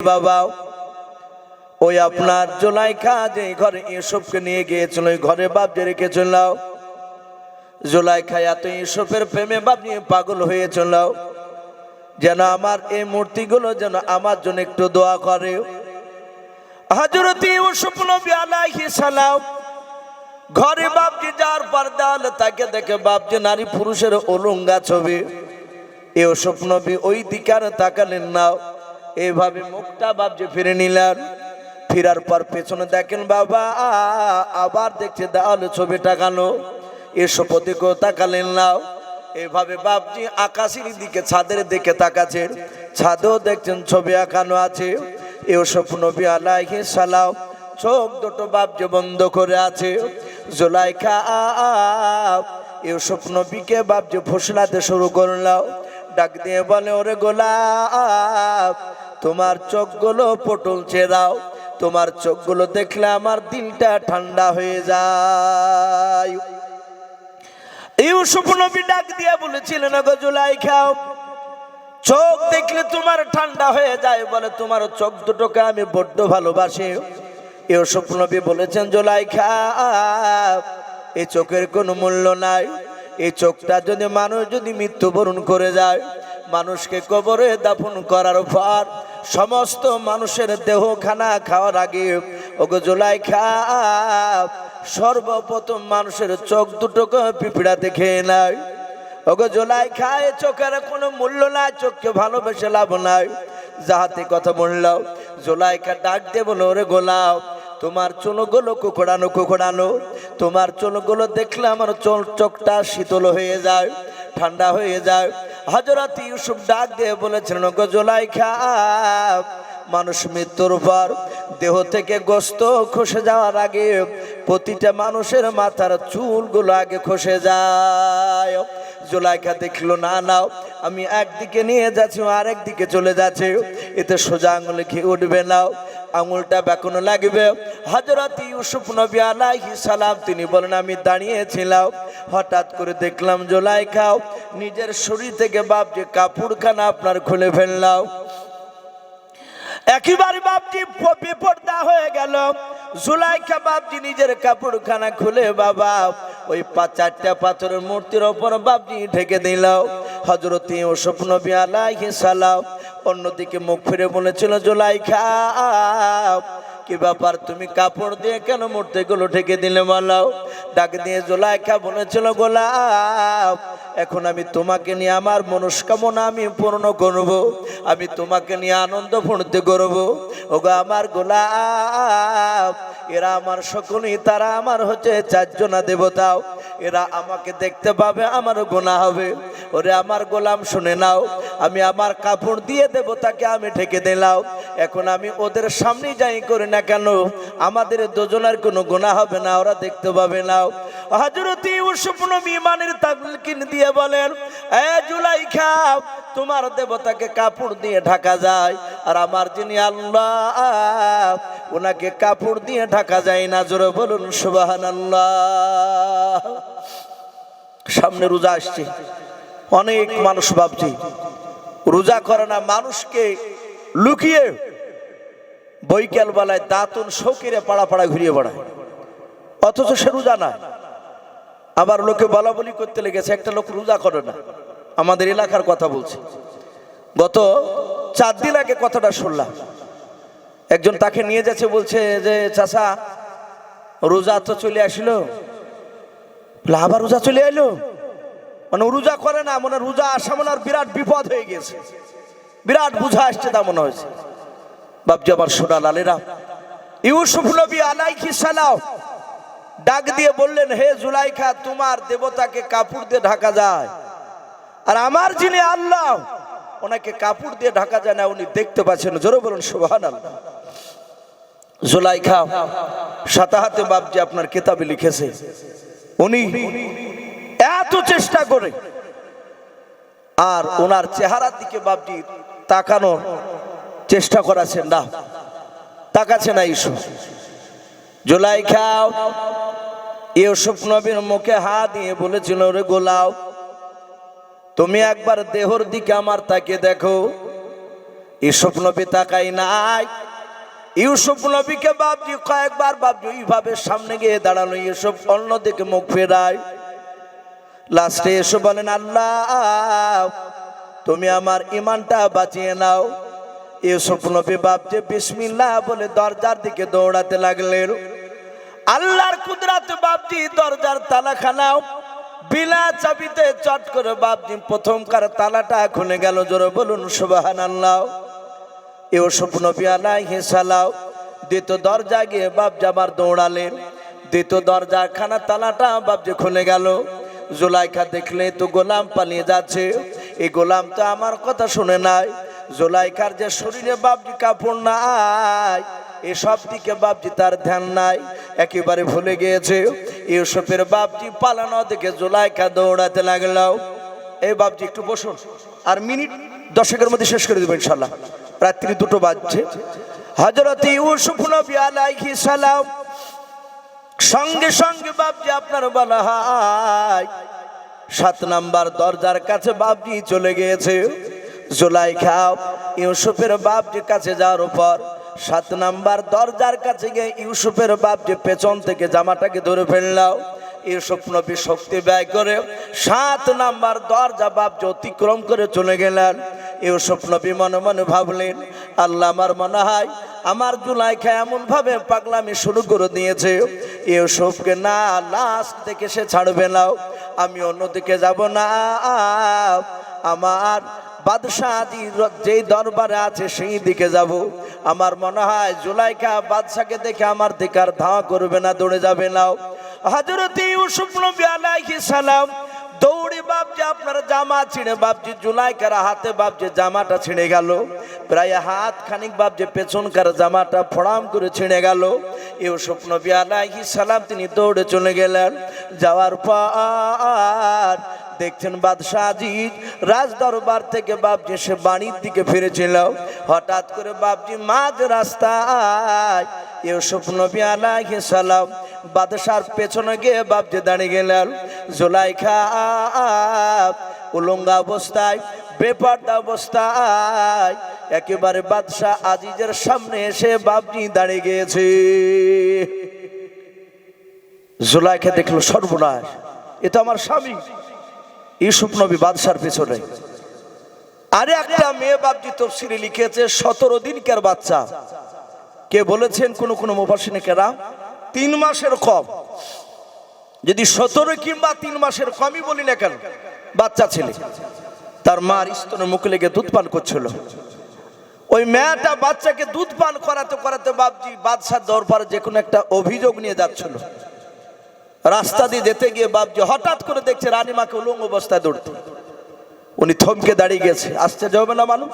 বাবা ওই আপনার জুলাইখা যে ঘরে ইউসুফকে নিয়ে গিয়েছিল ওই ঘরে বাপ যে রেখেছিল। জুলাইখা এত ইউসুফের প্রেমে বাপ নিয়ে পাগল হয়েছিল, যেন আমার এই মূর্তিগুলো যেন আমার জন্য একটু দোয়া করে। হযরত ইউসুফ নবী আলাইহিস সালাম ঘরে বাপজি যার পর্দা তাকে দেখে বাপজি নারী পুরুষের উলঙ্গা ছবি। ইউসুফ নবী ওই দিকে আর তাকালেন না, এইভাবে মুখটা বাপজি ফিরে নিলেন। ফিরার পর পেছনে দেখেন বাবা আবার দেখছে দেওয়াল ছবি টাকানো। ইউসুফ দিকেও তাকালেন না, এইভাবে বাপজি আকাশের দিকে ছাদের দিকে তাকাচ্ছেন, ছাদেও দেখছেন ছবি আঁকানো আছে। ইউসুফ নবী আলাইহিস সালাম চোখ দুটো বাপজি বন্ধ করে আছে। জুলাইখা ইউসুফ নবীকে বাপজি ফুসলাতে শুরু করলো, ডাক দিয়ে বলে ওরে গোলাপ তোমার চোখগুলো পটল চেরাও, তোমার চোখগুলো দেখলে আমার দিলটা ঠান্ডা হয়ে যায়। ইউসুফ নবী ডাক দিয়ে বলেছিলেন গো জুলাইখা চোখ দেখলে তোমার ঠান্ডা হয়ে যায়, বলে তোমার চোখ দুটোকে আমি বড্ড ভালোবাসি। ইউসুফ নবী বলেছেন জুলাইখা এই চোখের কোনো মূল্য নাই, এই চোখটা যদি মানুষ যদি মৃত্যুবরণ করে যায়, মানুষকে কবরে দাফন করার পর সমস্ত মানুষের দেহ খানা খাওয়ার আগে ওগো জুলাইখা সর্বপ্রথম মানুষের চোখ দুটোকে পিঁপড়াতে খেয়ে নেয়। ওগো জুলাইখা এই চোখের কোনো মূল্য নাই, চোখকে ভালোবেসে লাভ নাই। যাহাতে কথা বললাম জুলাইখা ডাক দিয়ে বলো ওরে গোলাপ তোমার চুলগুলো কুকড়ানো কুকড়ানো, তোমার চুলগুলো দেখলে আমার চোখটা শীতল হয়ে যায়, ঠান্ডা হয়ে যায়। হযরত ইউসুফ ডাক দিয়ে বলেছিলেন গো জুলাইখা মানুষ মৃত্যুর পর দেহ থেকে গোশত খসে যাওয়ার আগে প্রতিটা মানুষের মাথার চুলগুলো আগে খসে যায়। জুলাইখা দেখলো না নাও আমি একদিকে নিয়ে যাচ্ছি আরেক দিকে চলে যাচ্ছে, এতে সোজা আঙুলে খেয়ে উঠবে না, আঙুলটা বেঁকানো লাগবে। হযরত ইউসুফ নবী আলাইহিস সালাম তিনি বলেন আমি দাঁড়িয়েছিলাম, হঠাৎ করে দেখলাম জুলাইখা নিজের শরীর থেকে বাপজি কাপড়খানা আপনার খুলে ফেললাম। একেবারে বাপজি বিপর্দা হয়ে গেল। জুলাইখা বাপজি নিজের কাপড়খানা খুলে বাবা ওই চারটা পাথরের মূর্তির ওপর বাপজি ঢেকে দিল। হযরত ইউসুফ নবী আলাইহিস সালাম অন্যদিকে মুখ ফিরে বলেছিল জুলাইখা কি ব্যাপার তুমি কাপড় দিয়ে কেন মূর্তিগুলো ঢেকে দিলে বলো। ডাক দিয়ে জুলাইখা বলেছিল গোলাপ এখন আমি তোমাকে নিয়ে আমার মনস্কামনা আমি পূর্ণ করব, আমি তোমাকে নিয়ে আনন্দ ফুর্তি করব। ওগো আমার গোলাপ এরা আমার সকলেই তারা আমার হচ্ছে চারজনা দেবতাও, এরা আমাকে দেখতে পাবে আমার গুনাহ হবে। ওরে আমার গোলাম শুনে নাও আমি আমার কাপড় দিয়ে দেবতাকে আমি ঢেকে দিলাম, এখন আমি ওদের সামনে যাই করি না কেন আমাদের দুজনের কোনো গুনাহ হবে না, ওরা দেখতে পাবে না। হযরত ইউসুফ নবী ইমানের তালকিন দিয়ে বলেন এ জুলাইখা তোমার দেবতাকে কাপড় দিয়ে ঢাকা যায় আর আমার যিনি আল্লাহ ওনাকে কাপড় দিয়ে ঢাকা যায় না। জোরে বলুন সুবহানাল্লাহ। সামনে রোজা আসছে, অনেক মানুষ ভাবছে রোজা করে না, মানুষকে লুকিয়ে বৈকাল বেলায় দাঁতন শৌকিরে পাড়া পাড়া ঘুরিয়ে বেড়ায়, অথচ সে রোজা না। আবার লোকে বলা বলি করতে লেগেছে একটা লোক রোজা করে না, আমাদের এলাকার কথা বলছে। গত 4 দিন আগে কথাটা শুনলাম, একজন তাকে নিয়ে যাচ্ছে বলছে যে চাচা রোজা তো চলে আসলো, আবার রোজা চলে এলো, মানে রোজা করে না, মনে রোজা আসা মনে আর বিরাট বিপদ হয়ে গেছে, বিরাট বুঝা আসছে তা মনে হয়েছে। বাপজি আমার সোনা লালেরা ইউসুফ নবী আলাইহিস সালাম ডাক দিয়ে বললেন হে জুলাইখা তোমার দেবতাকে কাপড় দিয়ে ঢাকা যায় আর আমার যিনি আল্লাহ ওনাকে কাপড় দিয়ে ঢাকা যায় না, উনি দেখতে পাচ্ছেন। জোরে বলুন সুবহানাল্লাহ। জুলাইখা সাতাহাতে বাপজি আপনার কিতাবে লিখেছে উনি এত চেষ্টা করে আর ওনার চেহারার দিকে বাপজি তাকানোর চেষ্টা করেছেন না, তাকাচ্ছে না ইউসুফ। জুলাইখা ইউসুফ নবীর মুখে হাত দিয়ে বলেছিল রে গোলাপ তুমি একবার দেহর দিকে আমার তাকে দেখো, ইউসুফ নবী তাকাই নাই। ইউসুফ নবীকে বাপজি কয়েকবার বাপজি এইভাবে সামনে গিয়ে দাঁড়ানো, ইউসুফ অন্যদিকে মুখ ফেরায়। লাস্টে এসে বলেন, আল্লাহ তুমি আমার ঈমানটা বাঁচিয়ে নাও। ইউসুফ নবী বাপজি বিসমিল্লাহ বলে দরজার দিকে দৌড়াতে লাগলেন। আল্লাহর কুদরতে বাপজি দরজার তালাখানা বিনা চাবিতে চট করে বাপজি প্রথমকার তালাটা খুলে গেল। জোরে বলুন সুবহানাল্লাহ। ইউসুফ নবী আলাইহিস সালাম দ্বিতীয় দরজা গিয়ে বাপজি আবার দৌড়ালেন। দ্বিতীয় দরজার খানা তালাটা বাপজি খুলে গেল। জুলাইখা দেখলে তো গোলাম পালিয়ে যাচ্ছে, এই গোলাম তো আমার কথা শুনে নাই। জুলাইখার যে শরীরে বাপজি কাপড় নাই, এসব দিকে বাপজি তার ধ্যান নাই, একেবারে ভুলে গিয়েছে। ইউসুফের বাপজি পালানো দেখে জুলাইখা দৌড়াতে লাগলো। এই বাপজি একটু বসুন, আর মিনিট 10 মধ্যে শেষ করে দেবো ইনশাল্লাহ, রাত্রি 2টো বাজছে। হযরত ইউসুফ নবী আলাইহিস সালাম সঙ্গে সঙ্গে বাপজি আপনার বলা হয় 7 নাম্বার দরজার কাছে বাপজি চলে গিয়েছে। জুলাইখা ইউসুফের বাপজির কাছে যাওয়ার পর 7 নাম্বার দরজার কাছে গিয়ে ইউসুফের বাপজি পেছন থেকে জামাটাকে ধরে ফেললাম। ইউসুফ নবী শক্তি ব্যয় করে 7 নাম্বার দরজা বাপজি অতিক্রম করে চলে গেলেন। ইউসুফ নবী মনে মনে ভাবলেন, আল্লাহ আমার মনে হয় আমার জুলাইখা এমন ভাবে পাগলামি শুরু করে দিয়েছে, ইউসুফকে না লাস্ট থেকে সে ছাড়বে না, আমি অন্যদিকে যাব না, আমার বাদশাহ যেই দরবারে আছে সেই দিকে যাব। আমার মনে হয় জুলাইখা বাদশাকে দেখে আমার দিকে আর ধাওয়া করবে না, দৌড়ে যাবে না। হযরত ইউসুফ নবী আলাইহিস সালাম দৌড়ে বাপজি আপনার জামা ছিঁড়ে বাপজি জুলাইখার হাতে বাপজি জামাটা ছিঁড়ে গেল। প্রায় হাত খানিক বাপজি পেছনকার জামাটা ফড়াম করে ছিঁড়ে গেল। ইউসুফ নবী আলাইহিস সালাম তিনি দৌড়ে চলে গেলেন। যাওয়ার পর দেখছেন বাদশাহ আজিজ রাজ দরবার থেকে বাপজি সে বাড়ির দিকে ফিরেছিল। হঠাৎ করে বাপজি মাঝ রাস্তায় ইউসুফ নবী আলাইহিস সালাম বাদশার পেছনে গিয়ে বাপজি দাঁড়িয়ে গেলেন। জুলাইখা উলঙ্গ অবস্থায় বেপরদা অবস্থায় একেবারে বাদশাহ আজিজের সামনে এসে বাপজি দাঁড়িয়ে গিয়েছে। জুলাইখা দেখলো সর্বনাশ, এ তো আমার স্বামী। ইউসুফ নবী বাদশার পেছনে। আরে একটা মেয়ে বাপজি তাফসীরে লিখেছে 17 দিনকার বাচ্চা। কে বলেছেন কোন কোন মুফাসসিরিনে কেরাম 3 মাসের কম, যদি 17 কিংবা 3 মাসের কমই বলি না কেন, বাচ্চা ছেলে তার মার স্তনে মুখ লেগে দুধ পান করছিল। ওই মেয়েটা বাচ্চাকে দুধ পান করাতে করাতে বাপজি বাদশার দরবারে যে কোনো একটা অভিযোগ নিয়ে যাচ্ছিল। রাস্তা দিয়ে যেতে গিয়ে বাপজি হঠাৎ করে দেখছে রানীমাকে উলঙ্গ অবস্থায় দৌড়তে। উনি থমকে দাঁড়িয়ে গেছে। আশ্চর্য হবে না মানুষ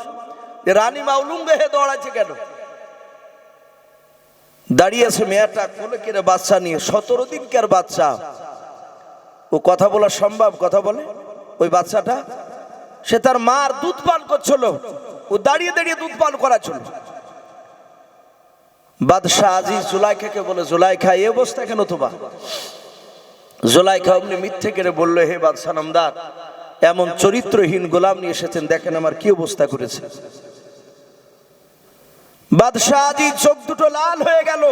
যে রানীমা উলঙ্গ হয়ে দৌড়াচ্ছে কেন? দাঁড়িয়েছে মেয়েটা কোলে করে বাচ্চা নিয়ে, 17 দিনকার বাচ্চা। ও কথা বলা সম্ভব? কথা বলে ওই বাচ্চাটা, সে তার মার দুধ পান করছিল, ও দাঁড়িয়ে দাঁড়িয়ে দুধ পান করাচ্ছিল। বাদশাহ আজিজ জুলাইখাকে বলে, জুলাইখা এই অবস্থা কেন তোমার? জুলাইখা অমনি মিথ্যে করে বললো, হে বাদশাহ নামদার, এমন চরিত্রহীন গোলাম নিয়ে এসেছেন, দেখেন আমার কি অবস্থা করেছে। বাদশাহ আজিজ চোখ দুটো লাল হয়ে গেল,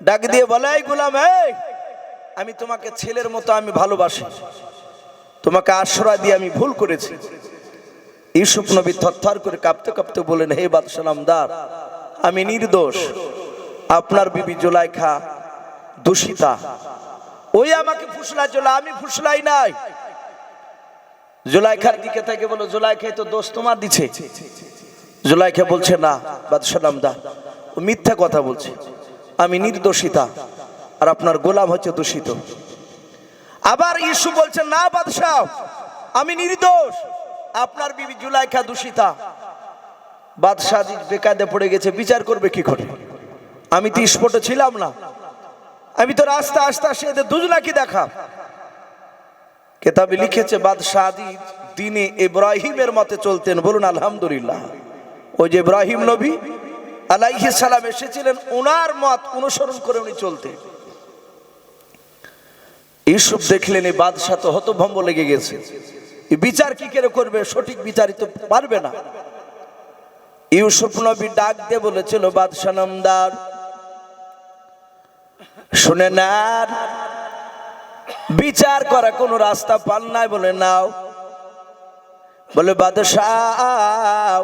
ডাক দিয়ে বলে, এই গোলাম, এই আমি তোমাকে ছেলের মতো আমি ভালোবাসি, তোমাকে আশ্রয় দিয়ে আমি ভুল করেছি। ইউসুফ নবী থরথর করে কাঁপতে কাঁপতে বলেন, হে বাদশাহ নামদার, আমি নির্দোষ, আপনার বিবি জুলাইখা দোষিতা, ওই আমাকে ফুসলাচ্ছিল, আমি ফুসলাই নাই। জুলাইখার দিকে থেকে বলো, জুলাইখা তো দোষ তোমার দিছে। জুলাইখা বলছে, না বাদশাহ নামদার, ও মিথ্যা কথা বলছে, আমি নির্দোষিতা আর আপনার গোলাম হচ্ছে দূষিত। আবার ইউসুফ বলছে, না বাদশাহ, আমি নির্দোষ, আপনার বিবি জুলাইখা দূষিতা। বাদশাহ বেকায়দে পড়ে গেছে, বিচার করবে কি করে? আমি তো স্পটে ছিলাম না, আমি তো রাস্তা আস্তে আসে এদের দুজনাকে দেখা। কেতাবে লিখেছে বাদশাহ দিনে ইব্রাহিমের মতে চলতেন। বলুন আলহামদুলিল্লাহ। ওই যে ইব্রাহিম নবী আলাইহিস সালাম এসেছিলেন, ওনার মত অনুসরণ করে উনি চলতেন। ইউসুফ দেখলেন এই বাদশাহ তো হতভম্ব লেগে গেছে, এই বিচার কি করে করবে? সঠিক বিচারিত পারবে না। ইউসুফ নবী ডাক দিয়ে বলেছিল, বাদশাহ নামদার শুনে নেন, বিচার করা কোনো রাস্তা পান নাই? বলে নাও। বলে বাদশাহ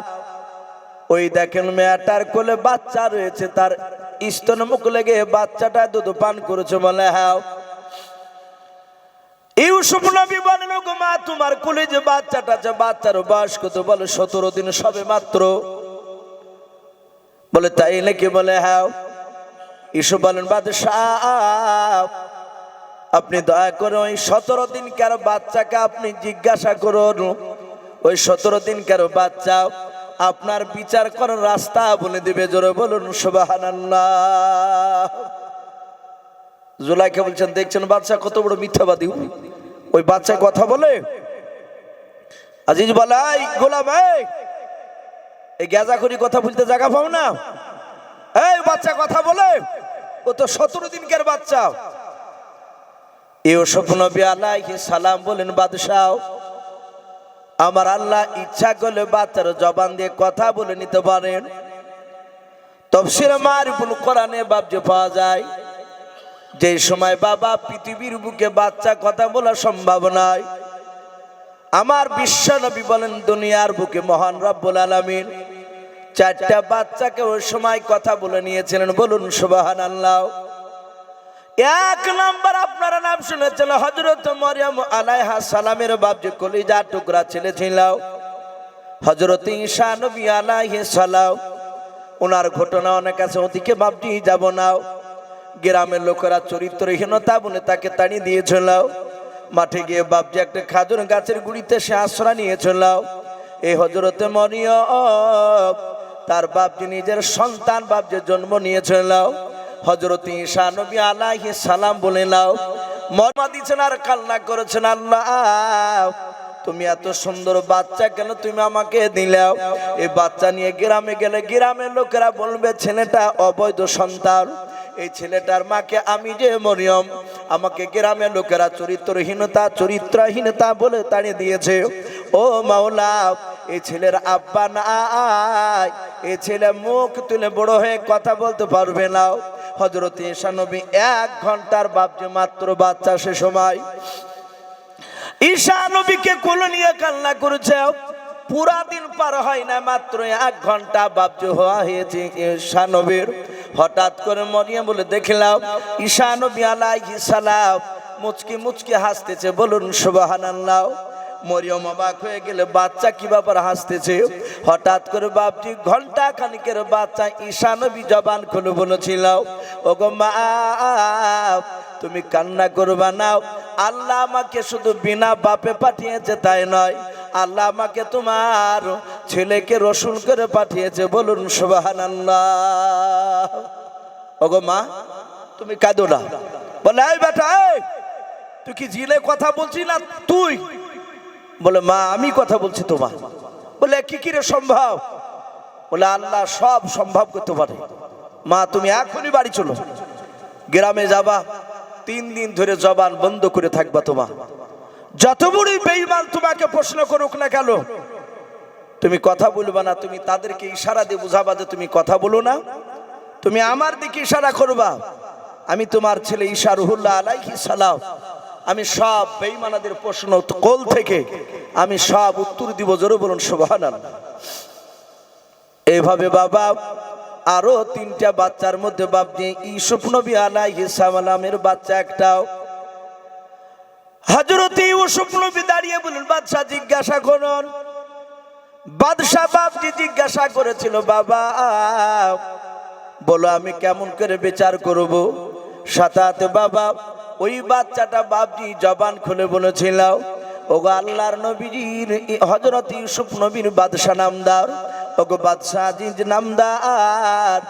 ওই দেখেন মেয়েটার কোলে বাচ্চা রয়েছে, তার স্তন মুখ লেগে বাচ্চাটা দুধ পান করেছে। বলে হ্যাঁ। ইউসুফ নবী বলেন, গো মা, তোমার কোলে যে বাচ্চাটা আছে, বাচ্চার বয়স কত? বলে 17 দিন সবে মাত্র। বলে তাই নাকি? বলে হ্যাঁ। ইউসুফ বলেন, বাদশাহ আপনি দয়া করে ওই 17 দিনকার বাচ্চাকে আপনি জিজ্ঞাসা করুন, ওই 17 দিনকার বাচ্চা আপনার বিচার করার রাস্তা বলে দিবে। জোরে বলুন সুবহানাল্লাহ। জুলাইখা বলছেন, দেখছেন বাচ্চা কত বড় মিথ্যাবাদী, ওই বাচ্চা কথা বলে। আজিজ বলে, এই গোলাম, এই গ্যাজাখুরি কথা বলতে জায়গা পাও না? এই বাচ্চা কথা বলে, ও তো 17 দিনকার বাচ্চা। ইউসুফ নবী আলাইহিস সালাম বলেন, বাদশাহ আমার আল্লাহ ইচ্ছা করলে বাচ্চার জবান দিয়ে কথা বলে নিতে পারেন। তাফসীরে মারিফুল কোরআনে বাবজে পাওয়া যায়, যে সময় বাবা পৃথিবীর বুকে বাচ্চা কথা বলা সম্ভব নয়, আমার বিশ্ব নবী বলেন দুনিয়ার বুকে মহান রব্বুল আলামিন 4টা বাচ্চাকে ওই সময় কথা বলে নিয়েছিলেন। বলুন সুবহানাল্লাহ। 1 নম্বর আপনারা নাম শুনেছেন হযরত মারইয়াম আলাইহিস সালামের বাপ যে কলিজা টুকরা ছেলে ছিল হযরত ঈসা নবী আলাইহিস সালাম। ওনার ঘটনা অনেক আছে, ওদিকে বাপজি যাব না। গ্রামের লোকেরা চরিত্রহীনতা বলে তাকে তাড়িয়ে দিয়েছিল। মাঠে গিয়ে বাপজি একটা খাজুর গাছের গুড়িতে সে আশ্রয় নিয়েছিল। এই হযরত মারইয়াম তার বাপজি নিজের সন্তান বাপজি জন্ম নিয়েছিল হযরত ঈসা নবী আলাইহিস সালাম। বলে নাও, মর্মা দিয়েছেন আর কান্না করেছেন, আল্লাহ তুমি এত সুন্দর বাচ্চা কেন তুমি আমাকে দিলাও? এই বাচ্চা নিয়ে গ্রামে গেলে গ্রামের লোকেরা বলবে ছেলেটা অবৈধ সন্তান, এই ছেলেটার মাকে আমি যে মরিয়ম, আমাকে গ্রামের লোকেরা চরিত্রহীনতা বলে তাড়িয়ে দিয়েছে। ও মাওলা, এই ছেলের আব্বা নাই, এই ছেলে মুখ তুলে বড় হয়ে কথা বলতে পারবে না। হযরত ঈসা নবী 1 ঘন্টার বাপজি মাত্র বাচ্চা। সে সময় ঈসা নবীকে কোলে নিয়ে কান্না করেছে, পুরা দিন পার হয় না, মাত্র 1 ঘন্টা বাপজি হওয়া হয়েছে ঈসা নবীর। হঠাৎ করে মারইয়াম বলে দেখলাম ঈসা নবী আলাইহিস সালাম মুচকি মুচকি হাসতেছে। বলুন সুবহানাল্লাহ। মারইয়াম অবাক হয়ে গেলে বাচ্চা কি ব্যাপার হাসতেছে? হঠাৎ করে বাপজি ঘন্টা খানিকের বাচ্চা ঈসা নবী জবান খুলে বলেছিল, ওগো মা তুমি কান্না করবা না, আল্লাহ আমাকে শুধু বিনা বাপে পাঠিয়েছে তাই নয়, আল্লাহ আমাকে তোমার ছেলেকে রসুল করে পাঠিয়েছে। বলুন সুবহানাল্লাহ। ওগো মা তুমি কাঁদো না। বলে, এই বেটা, তুই কি জিলে কথা বলছিস না তুই? বলে, মা আমি কথা বলছি তোমার। বলে, কি করে সম্ভব? বলে, আল্লাহ সব সম্ভব করতে পারে। মা তুমি এখনই বাড়ি চলো, গ্রামে যাবা, 3 দিন ধরে জবান বন্ধ করে থাকবা। তোমার যত বড়ই বেঈমান তোমাকে প্রশ্ন করুক না কেন, তুমি কথা বলবা না। তুমি তাদেরকে ইশারা দিয়ে বুঝাবা যে তুমি কথা বলো না, তুমি আমার দিকে ইশারা করবা। আমি তোমার ছেলে ঈসা রুহুল্লাহ আলাইহিস সালাম, আমি সব বেঈমানদের প্রশ্ন কোল থেকে আমি সব উত্তর দিব। জোরে বলুন সুবহানাল্লাহ। এইভাবে বাবা আরো 3টা বাচ্চার মধ্যে বাপজি ইউসুফ নবী আলাইহিস সালামের বাচ্চা একটাও। হযরত ইউসুফ নবী দাঁড়িয়ে বলেন, বাদশা জিজ্ঞাসা করুন। বাদশা বাপজি জিজ্ঞাসা করেছিল, বাবা বলো আমি কেমন করে বিচার করব? সাথে বাবা ওই বাচ্চাটা বাপজি জবান খুলে বলেছিল, ওগো আল্লাহর নবীর হযরত ইউসুফ নবীর বাদশা নামদার, ওগো বাদশা আজিজ নামদার,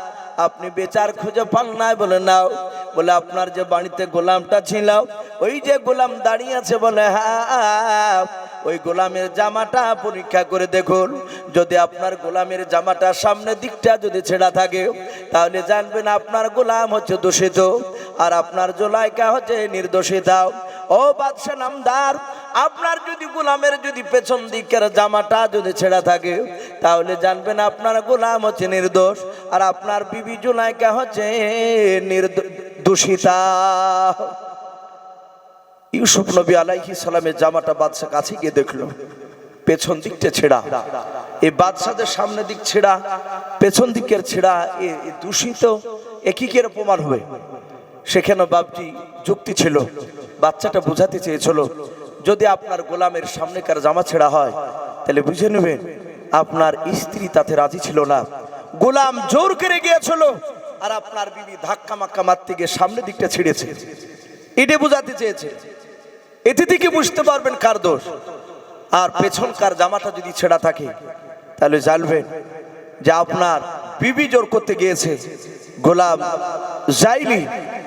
আপনি বিচার খুঁজে পান নাই? বলে নাও। বলে, আপনার যে বাড়িতে গোলামটা ছিল, ওই যে গোলাম দাঁড়িয়ে আছে, বলে হ্যাঁ, ওই গোলামের জামাটা পরীক্ষা করে দেখুন, যদি আপনার গোলামের জামাটা সামনের দিকটা যদি ছেঁড়া থাকে তাহলে জানবেন আপনার গোলাম হচ্ছে দোষিত আর আপনার জুলাইখা হচ্ছে নির্দোষিতা। ও বাদশা নামদার, আপনার যদি গোলামের যদি পেছন দিকের জামাটা যদি ছেঁড়া থাকে তাহলে জানবেন আপনার গোলাম হচ্ছে নির্দোষ, আর আপনার বিবি জুলাইখা হচ্ছে দোষিতা। ইউসুফ নবী আলাইহিস সালামের জামাটা বাদশা কাছে গিয়ে দেখলো পেছন দিকটা ছেঁড়া। এই বাদশাদের সামনে দিক ছেঁড়া, পেছন দিকের ছেঁড়া, এ দূষিত, এ কি করে প্রমাণ হবে? সেখানে বাপজি যুক্তি ছিল, বাচ্চাটা বোঝাতে চেয়েছিল যদি আপনার গোলামের সামনেকার জামা ছেঁড়া হয় তাহলে বুঝে নেবেন আপনার স্ত্রী তাতে রাজি ছিল না, গোলাম জোর করে গিয়েছিল, আর আপনার বিবি ধাক্কা মাক্কা মারতে গিয়ে সামনের দিকটা ছিঁড়েছে। এটা বোঝাতে চেয়েছে। এতে থেকে বুঝতে পারবেন কার দোষ। আর পেছনকার জামাটা যদি ছেঁড়া থাকে তাহলে জানবেন যে আপনার বিবি জোর করতে গিয়েছে, গোলাম যায়নি,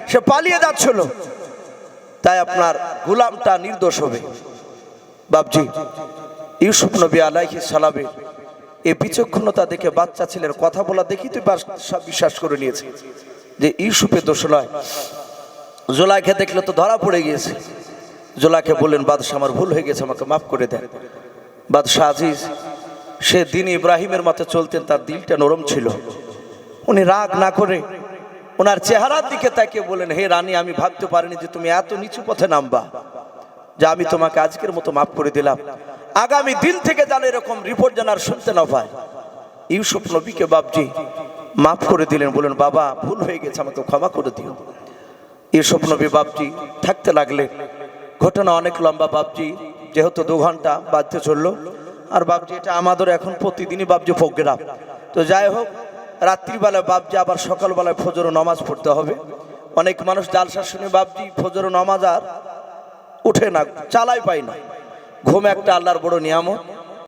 সে পালিয়ে যাচ্ছিল, তাই আপনার গোলামটা নির্দোষ হবে। বাপজি ইউসুফ নবী আলাইহিস সালামের এই বিচক্ষণতা দেখে বাচ্চা ছেলের কথা বলা দেখি তুই সব বিশ্বাস করে নিয়েছে যে ইউসুফের দোষ নয়। জুলাইখা দেখলে তো ধরা পড়ে গিয়েছে। জুলাইখা বললেন, বাদশাহ আমার ভুল হয়ে গেছে, আমাকে মাফ করে দেন। বাদশাহ আজিজ সে দিন ইব্রাহিমের মতো চলতেন, তার দিলটা নরম ছিল। উনি রাগ না করে ওনার চেহারার দিকে তাকিয়ে বলেন, হে রানী, আমি ভাবতে পারিনি যে তুমি এত নিচু পথে নামবা, যা আমি তোমাকে আজকের মতো মাফ করে দিলাম, আগামী দিন থেকে যেন এরকম রিপোর্ট যেন আর শুনতে না পায়। ইউসুফ নবীকে বাপজি মাফ করে দিলেন, বলেন বাবা ভুল হয়ে গেছে, আমাকে ক্ষমা করে দিও। ইউসুফ নবী বাপজি থাকতে লাগলেন। ঘটনা অনেক লম্বা বাপজি, যেহেতু 2 ঘন্টা বাদতে চললো। আর বাপজি এটা আমাদের এখন প্রতিদিনই বাপজি প্রোগ্রাম। তো যাই হোক, রাত্রিবেলায় বাপজি আবার সকালবেলায় ফজর নামাজ পড়তে হবে। অনেক মানুষ জালসা শুনে বাপজি ফজর নামাজ আর উঠে না, চালাই পায় না। ঘুম একটা আল্লাহর বড় নিয়ামত।